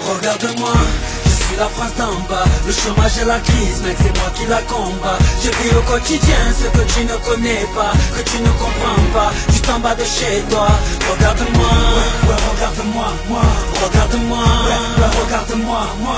Regarde-moi, je suis la France d'en bas. Le chômage et la crise, mec, c'est moi qui la combat. Je vis au quotidien ce que tu ne connais pas, que tu ne comprends pas, juste en bas de chez toi. Regarde-moi, ouais, regarde-moi, moi. Regarde-moi, ouais, regarde-moi, moi.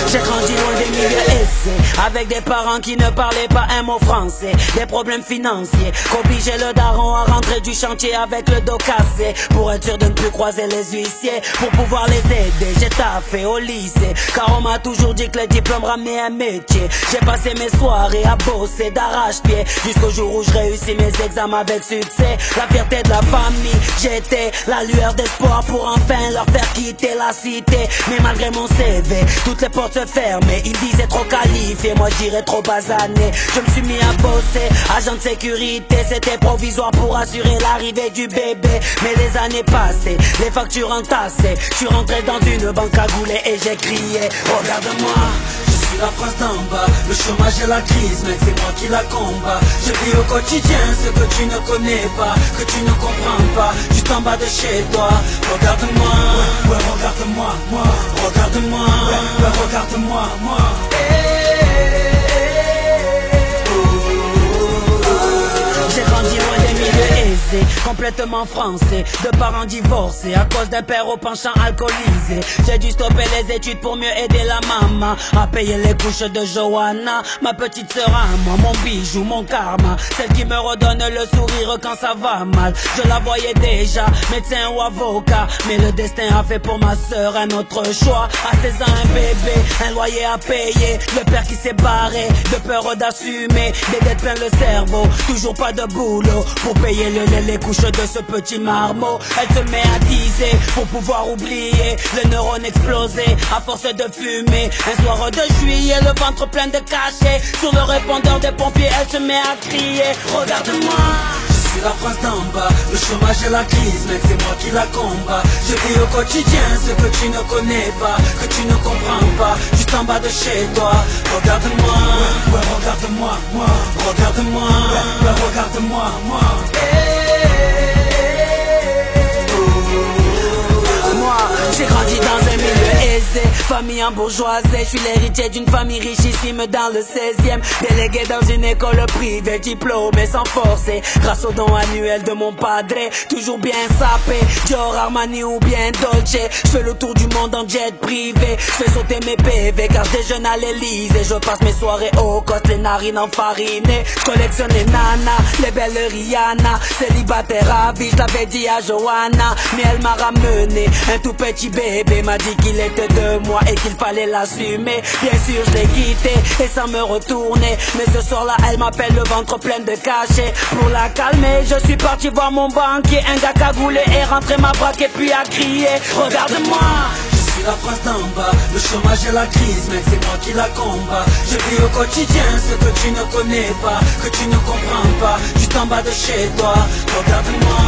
J'ai grandi loin des milieux aisés, avec des parents qui ne parlaient pas un mot français. Des problèmes financiers, qu'obligeait le daron à rentrer du chantier avec le dos cassé, pour être sûr de ne plus croiser les huissiers, pour pouvoir les aider. J'ai taffé au lycée, car on m'a toujours dit que les diplômes ramenaient un métier. J'ai passé mes soirées à bosser d'arrache-pied, jusqu'au jour où je réussis mes examens avec succès. La fierté de la famille, j'étais la lueur d'espoir pour enfin leur faire quitter la cité. Mais malgré mon CV, toutes les portes se fermaient. Ils disaient trop qualifié, moi je dirais trop basané. Je me suis mis à bosser, agent de sécurité. C'était provisoire pour assurer l'arrivée du bébé. Mais les années passées, les factures entassées, je suis rentré dans une banque cagoulée et j'ai crié: regarde-moi, je suis la France d'en bas. Le chômage et la crise, mec, c'est moi qui la combat. Je vis au quotidien ce que tu ne connais pas, que tu ne comprends pas, juste en bas de chez toi. Regarde-moi, ouais, regarde-moi, moi. Regarde-moi, ouais, regarde-moi, moi. J'ai grandi loin des milieux aisés, complètement français, de parents divorcés à cause d'un père au penchant alcoolisé. J'ai dû stopper les études pour mieux aider la maman à payer les couches de Johanna, ma petite sœur à moi, mon bijou, mon karma, celle qui me redonne le sourire quand ça va mal. Je la voyais déjà, médecin ou avocat, mais le destin a fait pour ma sœur un autre choix. À 16 ans un bébé, un loyer à payer, le père qui s'est barré, de peur d'assumer, des dettes plein le cerveau, toujours pas de boulot pour payer le lait, les couches de ce petit marmot. Elle se met à teaser pour pouvoir oublier, le neurone explosé à force de fumer. Un soir de juillet, le ventre plein de cachets, sur le répondeur des pompiers, elle se met à crier: regarde-moi, je suis la France d'en bas. Le chômage et la crise, mec, c'est moi qui la combat. Je vis au quotidien ce que tu ne connais pas, que tu ne comprends pas, juste en bas de chez toi. Regarde-moi, ouais, regarde-moi, moi. Regarde-moi, ouais, regarde-moi, moi. J'ai grandi dans un milieu aisé, famille en bourgeoisie. Je suis l'héritier d'une famille richissime dans le 16e, délégué dans une école privée, diplômé sans forcer, grâce aux dons annuels de mon padre. Toujours bien sapé, Dior, Armani ou bien Dolce. Je fais le tour du monde en jet privé, je fais sauter mes PV car je déjeune à l'Elysée. Je passe mes soirées au côte, les narines enfarinées. Je collectionne les nanas, les belles Rihanna, célibataire à vie, je l'avais dit à Johanna, mais elle m'a ramené un tout petit bébé, m'a dit qu'il était de moi et qu'il fallait l'assumer. Bien sûr je l'ai quitté et sans me retourner, mais ce soir-là elle m'appelle le ventre plein de cachets. Pour la calmer je suis parti voir mon banquier, un gars cagoulé et rentré ma braque et puis a crié: regarde-moi, je suis la France d'en bas. Le chômage et la crise, mec, c'est moi qui la combat. Je vis au quotidien ce que tu ne connais pas, que tu ne comprends pas, juste en bas de chez toi. Regarde-moi,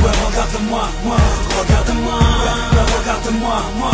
ouais, regarde-moi, moi. Regarde-moi, ouais, regarde-moi, moi.